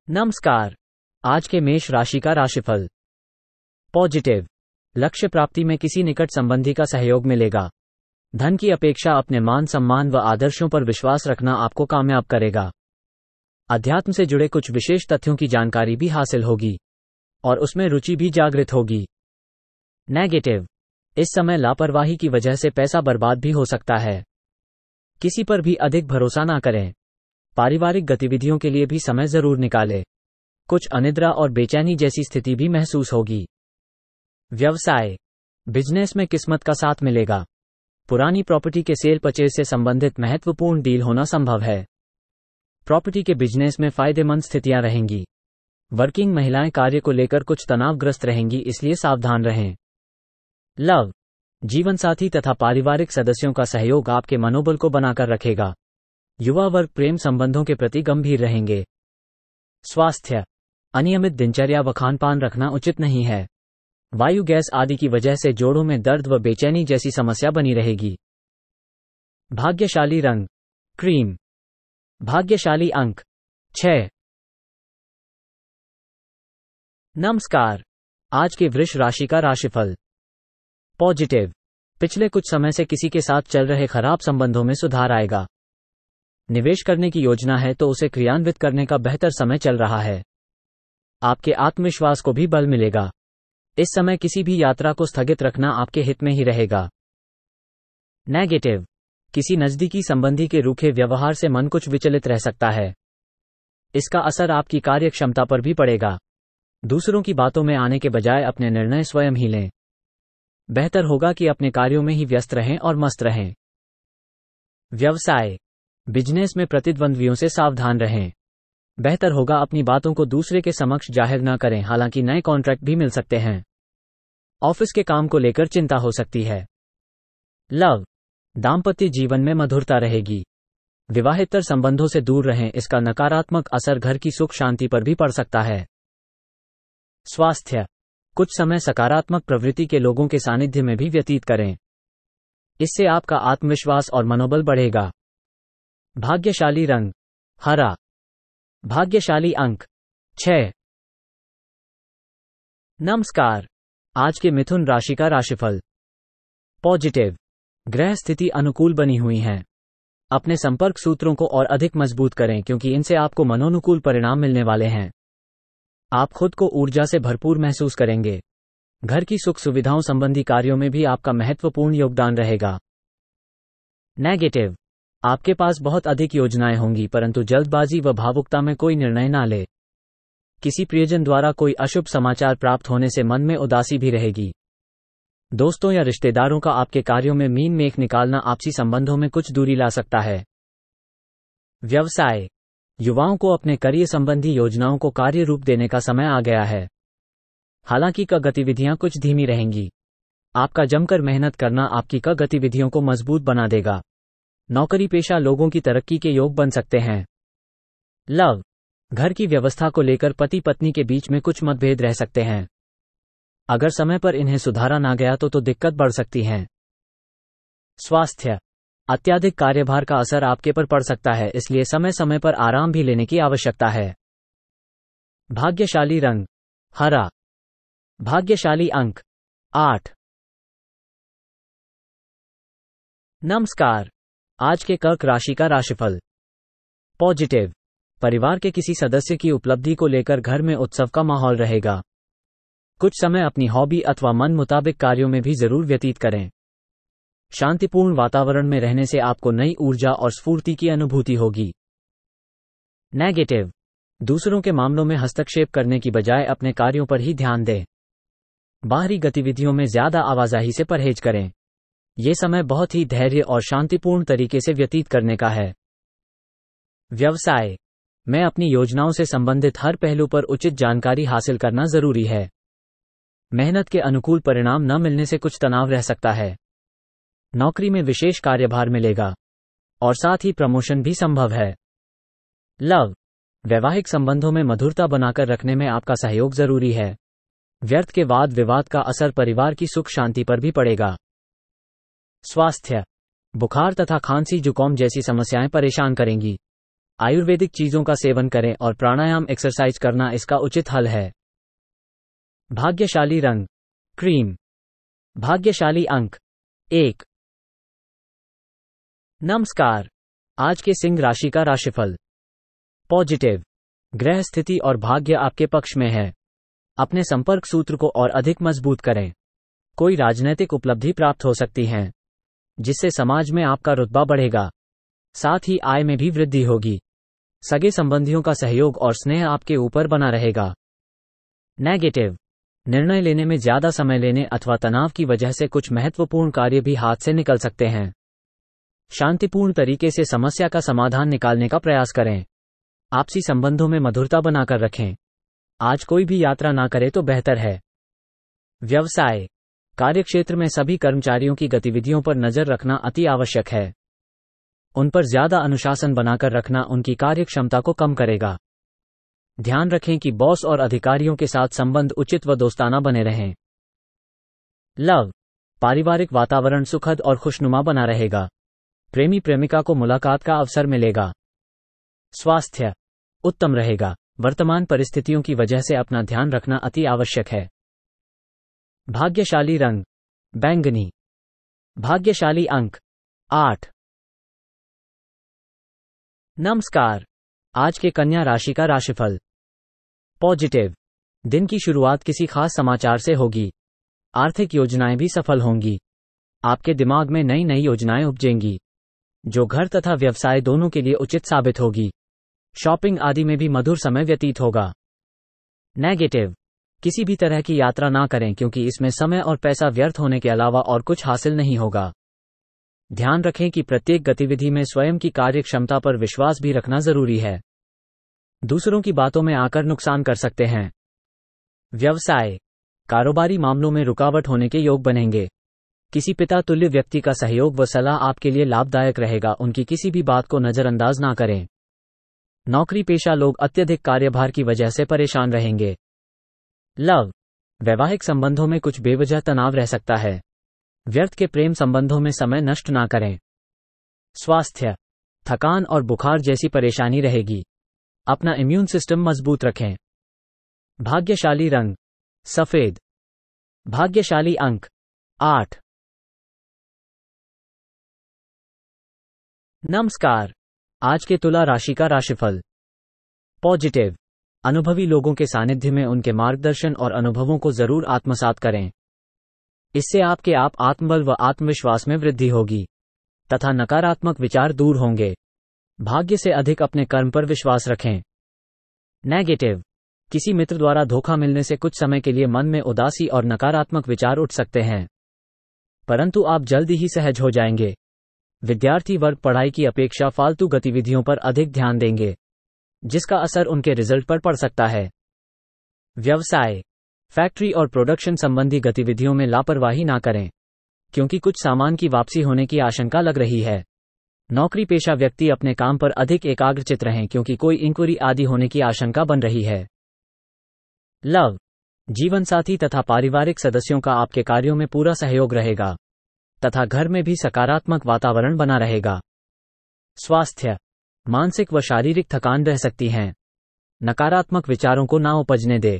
नमस्कार। आज के मेष राशि का राशिफल। पॉजिटिव। लक्ष्य प्राप्ति में किसी निकट संबंधी का सहयोग मिलेगा। धन की अपेक्षा अपने मान सम्मान व आदर्शों पर विश्वास रखना आपको कामयाब करेगा। अध्यात्म से जुड़े कुछ विशेष तथ्यों की जानकारी भी हासिल होगी और उसमें रुचि भी जागृत होगी। नेगेटिव। इस समय लापरवाही की वजह से पैसा बर्बाद भी हो सकता है। किसी पर भी अधिक भरोसा ना करें। पारिवारिक गतिविधियों के लिए भी समय जरूर निकालें। कुछ अनिद्रा और बेचैनी जैसी स्थिति भी महसूस होगी। व्यवसाय। बिजनेस में किस्मत का साथ मिलेगा। पुरानी प्रॉपर्टी के सेल परचेज से संबंधित महत्वपूर्ण डील होना संभव है। प्रॉपर्टी के बिजनेस में फायदेमंद स्थितियां रहेंगी। वर्किंग महिलाएं कार्य को लेकर कुछ तनावग्रस्त रहेंगी, इसलिए सावधान रहें। लव। जीवनसाथी तथा पारिवारिक सदस्यों का सहयोग आपके मनोबल को बनाकर रखेगा। युवा वर्ग प्रेम संबंधों के प्रति गंभीर रहेंगे। स्वास्थ्य। अनियमित दिनचर्या व खानपान रखना उचित नहीं है। वायु गैस आदि की वजह से जोड़ों में दर्द व बेचैनी जैसी समस्या बनी रहेगी। भाग्यशाली रंग क्रीम। भाग्यशाली अंक 6। नमस्कार। आज के वृष राशि का राशिफल। पॉजिटिव। पिछले कुछ समय से किसी के साथ चल रहे खराब संबंधों में सुधार आएगा। निवेश करने की योजना है तो उसे क्रियान्वित करने का बेहतर समय चल रहा है। आपके आत्मविश्वास को भी बल मिलेगा। इस समय किसी भी यात्रा को स्थगित रखना आपके हित में ही रहेगा। नेगेटिव। किसी नजदीकी संबंधी के रूखे व्यवहार से मन कुछ विचलित रह सकता है। इसका असर आपकी कार्य क्षमता पर भी पड़ेगा। दूसरों की बातों में आने के बजाय अपने निर्णय स्वयं ही लें। बेहतर होगा कि अपने कार्यों में ही व्यस्त रहें और मस्त रहें। व्यवसाय। बिजनेस में प्रतिद्वंद्वियों से सावधान रहें। बेहतर होगा अपनी बातों को दूसरे के समक्ष जाहिर न करें, हालांकि नए कॉन्ट्रैक्ट भी मिल सकते हैं। ऑफिस के काम को लेकर चिंता हो सकती है। लव। दाम्पत्य जीवन में मधुरता रहेगी। विवाहेतर संबंधों से दूर रहें, इसका नकारात्मक असर घर की सुख शांति पर भी पड़ सकता है। स्वास्थ्य। कुछ समय सकारात्मक प्रवृत्ति के लोगों के सानिध्य में भी व्यतीत करें। इससे आपका आत्मविश्वास और मनोबल बढ़ेगा। भाग्यशाली रंग हरा। भाग्यशाली अंक 6। नमस्कार। आज के मिथुन राशि का राशिफल। पॉजिटिव। ग्रह स्थिति अनुकूल बनी हुई है। अपने संपर्क सूत्रों को और अधिक मजबूत करें, क्योंकि इनसे आपको मनोनुकूल परिणाम मिलने वाले हैं। आप खुद को ऊर्जा से भरपूर महसूस करेंगे। घर की सुख सुविधाओं संबंधी कार्यों में भी आपका महत्वपूर्ण योगदान रहेगा। नेगेटिव। आपके पास बहुत अधिक योजनाएं होंगी, परंतु जल्दबाजी व भावुकता में कोई निर्णय ना ले। किसी प्रियजन द्वारा कोई अशुभ समाचार प्राप्त होने से मन में उदासी भी रहेगी। दोस्तों या रिश्तेदारों का आपके कार्यों में मीन मेख निकालना आपसी संबंधों में कुछ दूरी ला सकता है। व्यवसाय। युवाओं को अपने करियर संबंधी योजनाओं को कार्य रूप देने का समय आ गया है। हालांकि गतिविधियां कुछ धीमी रहेंगी। आपका जमकर मेहनत करना आपकी गतिविधियों को मजबूत बना देगा। नौकरी पेशा लोगों की तरक्की के योग बन सकते हैं। लव। घर की व्यवस्था को लेकर पति पत्नी के बीच में कुछ मतभेद रह सकते हैं। अगर समय पर इन्हें सुधारा ना गया तो दिक्कत बढ़ सकती है। स्वास्थ्य। अत्यधिक कार्यभार का असर आपके पर पड़ सकता है, इसलिए समय समय पर आराम भी लेने की आवश्यकता है। भाग्यशाली रंग हरा। भाग्यशाली अंक 8। नमस्कार। आज के कर्क राशि का राशिफल। पॉजिटिव। परिवार के किसी सदस्य की उपलब्धि को लेकर घर में उत्सव का माहौल रहेगा। कुछ समय अपनी हॉबी अथवा मन मुताबिक कार्यों में भी जरूर व्यतीत करें। शांतिपूर्ण वातावरण में रहने से आपको नई ऊर्जा और स्फूर्ति की अनुभूति होगी। नेगेटिव। दूसरों के मामलों में हस्तक्षेप करने की बजाय अपने कार्यों पर ही ध्यान दें। बाहरी गतिविधियों में ज्यादा आवाजाही से परहेज करें। ये समय बहुत ही धैर्य और शांतिपूर्ण तरीके से व्यतीत करने का है। व्यवसाय। में अपनी योजनाओं से संबंधित हर पहलू पर उचित जानकारी हासिल करना जरूरी है। मेहनत के अनुकूल परिणाम न मिलने से कुछ तनाव रह सकता है। नौकरी में विशेष कार्यभार मिलेगा और साथ ही प्रमोशन भी संभव है। लव। वैवाहिक संबंधों में मधुरता बनाकर रखने में आपका सहयोग जरूरी है। व्यर्थ के वाद विवाद का असर परिवार की सुख शांति पर भी पड़ेगा। स्वास्थ्य। बुखार तथा खांसी जुकाम जैसी समस्याएं परेशान करेंगी। आयुर्वेदिक चीजों का सेवन करें और प्राणायाम एक्सरसाइज करना इसका उचित हल है। भाग्यशाली रंग क्रीम। भाग्यशाली अंक 1। नमस्कार। आज के सिंह राशि का राशिफल। पॉजिटिव। ग्रह स्थिति और भाग्य आपके पक्ष में है। अपने संपर्क सूत्र को और अधिक मजबूत करें। कोई राजनैतिक उपलब्धि प्राप्त हो सकती है, जिससे समाज में आपका रुतबा बढ़ेगा। साथ ही आय में भी वृद्धि होगी। सगे संबंधियों का सहयोग और स्नेह आपके ऊपर बना रहेगा। नेगेटिव। निर्णय लेने में ज्यादा समय लेने अथवा तनाव की वजह से कुछ महत्वपूर्ण कार्य भी हाथ से निकल सकते हैं। शांतिपूर्ण तरीके से समस्या का समाधान निकालने का प्रयास करें। आपसी संबंधों में मधुरता बनाकर रखें। आज कोई भी यात्रा ना करे तो बेहतर है। व्यवसाय। कार्यक्षेत्र में सभी कर्मचारियों की गतिविधियों पर नजर रखना अति आवश्यक है। उन पर ज्यादा अनुशासन बनाकर रखना उनकी कार्यक्षमता को कम करेगा। ध्यान रखें कि बॉस और अधिकारियों के साथ संबंध उचित व दोस्ताना बने रहें। लव। पारिवारिक वातावरण सुखद और खुशनुमा बना रहेगा। प्रेमी प्रेमिका को मुलाकात का अवसर मिलेगा। स्वास्थ्य उत्तम रहेगा। वर्तमान परिस्थितियों की वजह से अपना ध्यान रखना अति आवश्यक है। भाग्यशाली रंग बैंगनी। भाग्यशाली अंक 8। नमस्कार। आज के कन्या राशि का राशिफल। पॉजिटिव। दिन की शुरुआत किसी खास समाचार से होगी। आर्थिक योजनाएं भी सफल होंगी। आपके दिमाग में नई नई योजनाएं उपजेंगी, जो घर तथा व्यवसाय दोनों के लिए उचित साबित होगी। शॉपिंग आदि में भी मधुर समय व्यतीत होगा। नेगेटिव। किसी भी तरह की यात्रा ना करें, क्योंकि इसमें समय और पैसा व्यर्थ होने के अलावा और कुछ हासिल नहीं होगा। ध्यान रखें कि प्रत्येक गतिविधि में स्वयं की कार्यक्षमता पर विश्वास भी रखना जरूरी है। दूसरों की बातों में आकर नुकसान कर सकते हैं। व्यवसाय। कारोबारी मामलों में रुकावट होने के योग बनेंगे। किसी पिता तुल्य व्यक्ति का सहयोग व सलाह आपके लिए लाभदायक रहेगा। उनकी किसी भी बात को नजरअंदाज ना करें। नौकरी पेशा लोग अत्यधिक कार्यभार की वजह से परेशान रहेंगे। लव। वैवाहिक संबंधों में कुछ बेवजह तनाव रह सकता है। व्यर्थ के प्रेम संबंधों में समय नष्ट ना करें। स्वास्थ्य। थकान और बुखार जैसी परेशानी रहेगी। अपना इम्यून सिस्टम मजबूत रखें। भाग्यशाली रंग सफेद। भाग्यशाली अंक 8। नमस्कार। आज के तुला राशि का राशिफल। पॉजिटिव। अनुभवी लोगों के सानिध्य में उनके मार्गदर्शन और अनुभवों को जरूर आत्मसात करें। इससे आपके आत्मबल व आत्मविश्वास में वृद्धि होगी तथा नकारात्मक विचार दूर होंगे। भाग्य से अधिक अपने कर्म पर विश्वास रखें। नेगेटिव। किसी मित्र द्वारा धोखा मिलने से कुछ समय के लिए मन में उदासी और नकारात्मक विचार उठ सकते हैं, परंतु आप जल्दी ही सहज हो जाएंगे। विद्यार्थी वर्ग पढ़ाई की अपेक्षा फालतू गतिविधियों पर अधिक ध्यान देंगे, जिसका असर उनके रिजल्ट पर पड़ सकता है। व्यवसाय। फैक्ट्री और प्रोडक्शन संबंधी गतिविधियों में लापरवाही ना करें, क्योंकि कुछ सामान की वापसी होने की आशंका लग रही है। नौकरी पेशा व्यक्ति अपने काम पर अधिक एकाग्रचित रहें, क्योंकि कोई इंक्वायरी आदि होने की आशंका बन रही है। लव। जीवन साथी तथा पारिवारिक सदस्यों का आपके कार्यों में पूरा सहयोग रहेगा तथा घर में भी सकारात्मक वातावरण बना रहेगा। स्वास्थ्य। मानसिक व शारीरिक थकान रह सकती हैं। नकारात्मक विचारों को ना उपजने दे।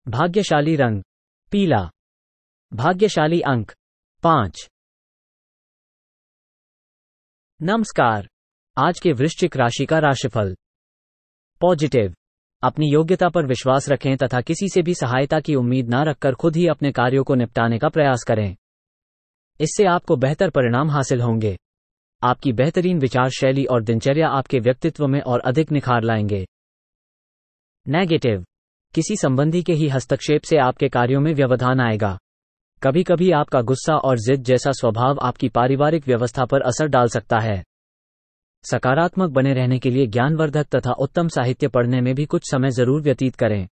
भाग्यशाली रंग पीला। भाग्यशाली अंक 5। नमस्कार। आज के वृश्चिक राशि का राशिफल। पॉजिटिव। अपनी योग्यता पर विश्वास रखें तथा किसी से भी सहायता की उम्मीद न रखकर खुद ही अपने कार्यों को निपटाने का प्रयास करें। इससे आपको बेहतर परिणाम हासिल होंगे। आपकी बेहतरीन विचार शैली और दिनचर्या आपके व्यक्तित्व में और अधिक निखार लाएंगे। नेगेटिव। किसी संबंधी के ही हस्तक्षेप से आपके कार्यों में व्यवधान आएगा। कभी कभी आपका गुस्सा और जिद जैसा स्वभाव आपकी पारिवारिक व्यवस्था पर असर डाल सकता है। सकारात्मक बने रहने के लिए ज्ञानवर्धक तथा उत्तम साहित्य पढ़ने में भी कुछ समय जरूर व्यतीत करें।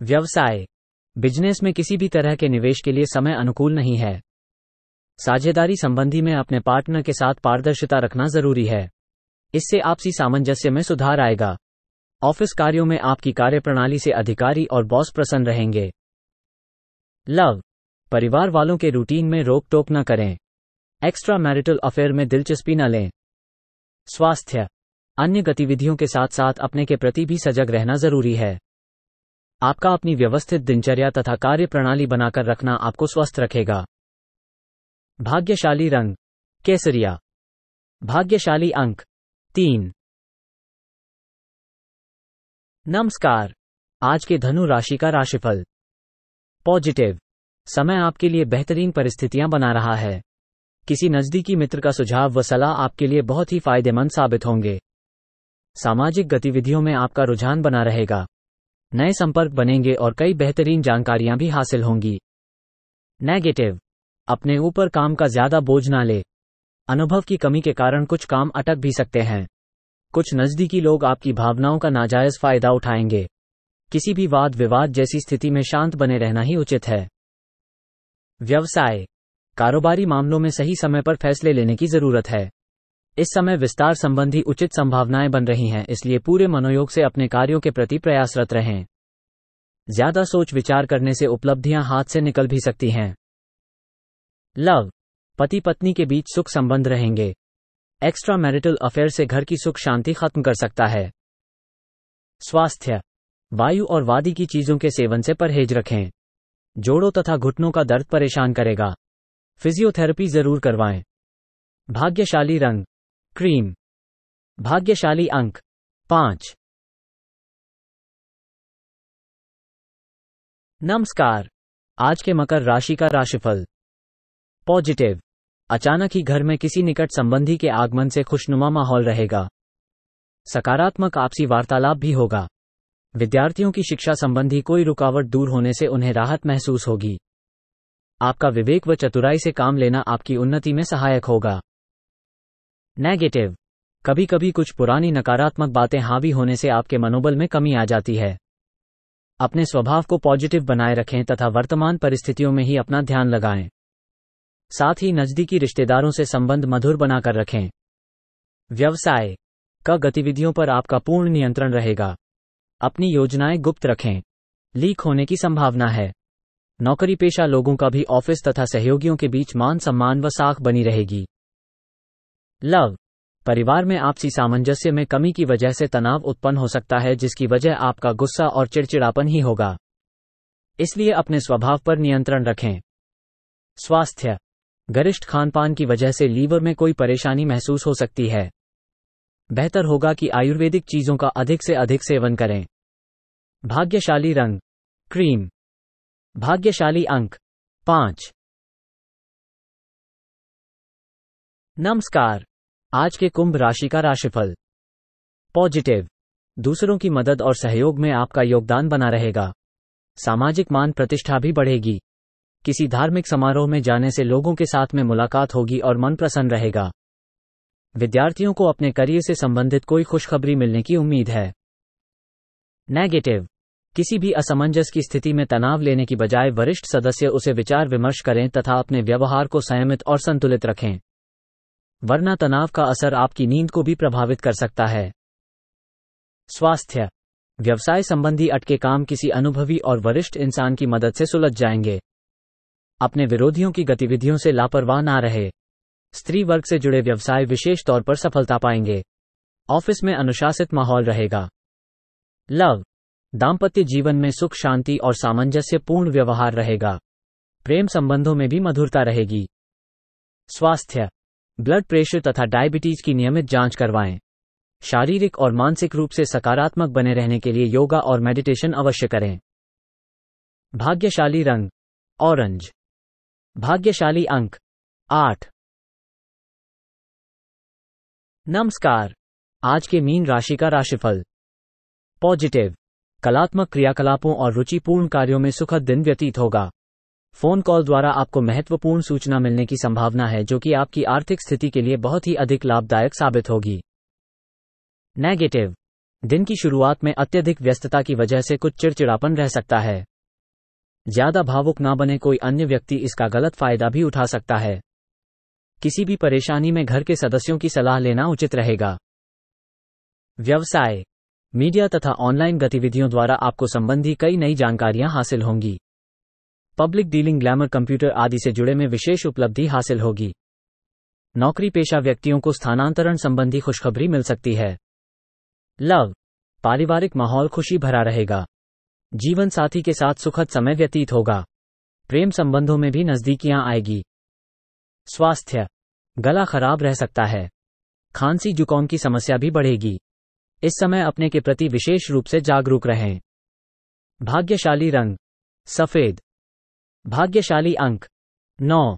व्यवसाय। बिजनेस में किसी भी तरह के निवेश के लिए समय अनुकूल नहीं है। साझेदारी संबंधी में अपने पार्टनर के साथ पारदर्शिता रखना जरूरी है। इससे आपसी सामंजस्य में सुधार आएगा। ऑफिस कार्यों में आपकी कार्यप्रणाली से अधिकारी और बॉस प्रसन्न रहेंगे। लव। परिवार वालों के रूटीन में रोक टोक न करें। एक्स्ट्रा मैरिटल अफेयर में दिलचस्पी न लें। स्वास्थ्य। अन्य गतिविधियों के साथ साथ अपने के प्रति भी सजग रहना जरूरी है। आपका अपनी व्यवस्थित दिनचर्या तथा कार्य प्रणाली बनाकर रखना आपको स्वस्थ रखेगा। भाग्यशाली रंग केसरिया। भाग्यशाली अंक 3। नमस्कार। आज के धनु राशि का राशिफल। पॉजिटिव। समय आपके लिए बेहतरीन परिस्थितियां बना रहा है। किसी नजदीकी मित्र का सुझाव व सलाह आपके लिए बहुत ही फायदेमंद साबित होंगे। सामाजिक गतिविधियों में आपका रुझान बना रहेगा। नए संपर्क बनेंगे और कई बेहतरीन जानकारियां भी हासिल होंगी। नेगेटिव। अपने ऊपर काम का ज्यादा बोझ ना ले। अनुभव की कमी के कारण कुछ काम अटक भी सकते हैं। कुछ नजदीकी लोग आपकी भावनाओं का नाजायज फायदा उठाएंगे। किसी भी वाद विवाद जैसी स्थिति में शांत बने रहना ही उचित है। व्यवसाय। कारोबारी मामलों में सही समय पर फैसले लेने की जरूरत है। इस समय विस्तार संबंधी उचित संभावनाएं बन रही हैं, इसलिए पूरे मनोयोग से अपने कार्यों के प्रति प्रयासरत रहें। ज्यादा सोच विचार करने से उपलब्धियां हाथ से निकल भी सकती हैं। लव। पति पत्नी के बीच सुख संबंध रहेंगे। एक्स्ट्रा मैरिटल अफेयर से घर की सुख शांति खत्म कर सकता है। स्वास्थ्य। वायु और वादी की चीजों के सेवन से परहेज रखें। जोड़ों तथा घुटनों का दर्द परेशान करेगा। फिजियोथेरेपी जरूर करवाएं। भाग्यशाली रंग क्रीम। भाग्यशाली अंक 5। नमस्कार। आज के मकर राशि का राशिफल। पॉजिटिव। अचानक ही घर में किसी निकट संबंधी के आगमन से खुशनुमा माहौल रहेगा। सकारात्मक आपसी वार्तालाप भी होगा। विद्यार्थियों की शिक्षा संबंधी कोई रुकावट दूर होने से उन्हें राहत महसूस होगी। आपका विवेक व चतुराई से काम लेना आपकी उन्नति में सहायक होगा। नेगेटिव। कभी कभी कुछ पुरानी नकारात्मक बातें हावी होने से आपके मनोबल में कमी आ जाती है। अपने स्वभाव को पॉजिटिव बनाए रखें तथा वर्तमान परिस्थितियों में ही अपना ध्यान लगाएं। साथ ही नजदीकी रिश्तेदारों से संबंध मधुर बनाकर रखें। व्यवसाय का गतिविधियों पर आपका पूर्ण नियंत्रण रहेगा। अपनी योजनाएं गुप्त रखें। लीक होने की संभावना है। नौकरी पेशा लोगों का भी ऑफिस तथा सहयोगियों के बीच मान सम्मान व साख बनी रहेगी। लव। परिवार में आपसी सामंजस्य में कमी की वजह से तनाव उत्पन्न हो सकता है, जिसकी वजह आपका गुस्सा और चिड़चिड़ापन ही होगा। इसलिए अपने स्वभाव पर नियंत्रण रखें। स्वास्थ्य। गरिष्ठ खानपान की वजह से लीवर में कोई परेशानी महसूस हो सकती है। बेहतर होगा कि आयुर्वेदिक चीजों का अधिक से अधिक सेवन करें। भाग्यशाली रंग क्रीम। भाग्यशाली अंक 5। नमस्कार। आज के कुंभ राशि का राशिफल। पॉजिटिव। दूसरों की मदद और सहयोग में आपका योगदान बना रहेगा। सामाजिक मान प्रतिष्ठा भी बढ़ेगी। किसी धार्मिक समारोह में जाने से लोगों के साथ में मुलाकात होगी और मन प्रसन्न रहेगा। विद्यार्थियों को अपने करियर से संबंधित कोई खुशखबरी मिलने की उम्मीद है। नेगेटिव। किसी भी असमंजस की स्थिति में तनाव लेने की बजाय वरिष्ठ सदस्य उसे विचार विमर्श करें तथा अपने व्यवहार को संयमित और संतुलित रखें, वरना तनाव का असर आपकी नींद को भी प्रभावित कर सकता है। स्वास्थ्य। व्यवसाय संबंधी अटके काम किसी अनुभवी और वरिष्ठ इंसान की मदद से सुलझ जाएंगे। अपने विरोधियों की गतिविधियों से लापरवाह ना रहे। स्त्री वर्ग से जुड़े व्यवसाय विशेष तौर पर सफलता पाएंगे। ऑफिस में अनुशासित माहौल रहेगा। लव। दाम्पत्य जीवन में सुख शांति और सामंजस्य पूर्ण व्यवहार रहेगा। प्रेम संबंधों में भी मधुरता रहेगी। स्वास्थ्य। ब्लड प्रेशर तथा डायबिटीज की नियमित जांच करवाएं। शारीरिक और मानसिक रूप से सकारात्मक बने रहने के लिए योगा और मेडिटेशन अवश्य करें। भाग्यशाली रंग ऑरेंज। भाग्यशाली अंक 8। नमस्कार। आज के मीन राशि का राशिफल। पॉजिटिव। कलात्मक क्रियाकलापों और रुचिपूर्ण कार्यों में सुखद दिन व्यतीत होगा। फोन कॉल द्वारा आपको महत्वपूर्ण सूचना मिलने की संभावना है, जो कि आपकी आर्थिक स्थिति के लिए बहुत ही अधिक लाभदायक साबित होगी। नेगेटिव। दिन की शुरुआत में अत्यधिक व्यस्तता की वजह से कुछ चिड़चिड़ापन रह सकता है। ज्यादा भावुक ना बने, कोई अन्य व्यक्ति इसका गलत फायदा भी उठा सकता है। किसी भी परेशानी में घर के सदस्यों की सलाह लेना उचित रहेगा। व्यवसाय। मीडिया तथा ऑनलाइन गतिविधियों द्वारा आपको संबंधी कई नई जानकारियां हासिल होंगी। पब्लिक डीलिंग, ग्लैमर, कंप्यूटर आदि से जुड़े में विशेष उपलब्धि हासिल होगी। नौकरी पेशा व्यक्तियों को स्थानांतरण संबंधी खुशखबरी मिल सकती है। लव, पारिवारिक माहौल खुशी भरा रहेगा। जीवन साथी के साथ सुखद समय व्यतीत होगा। प्रेम संबंधों में भी नजदीकियां आएगी। स्वास्थ्य, गला खराब रह सकता है। खांसी जुकाम की समस्या भी बढ़ेगी। इस समय अपने के प्रति विशेष रूप से जागरूक रहें। भाग्यशाली रंग सफेद। भाग्यशाली अंक 9,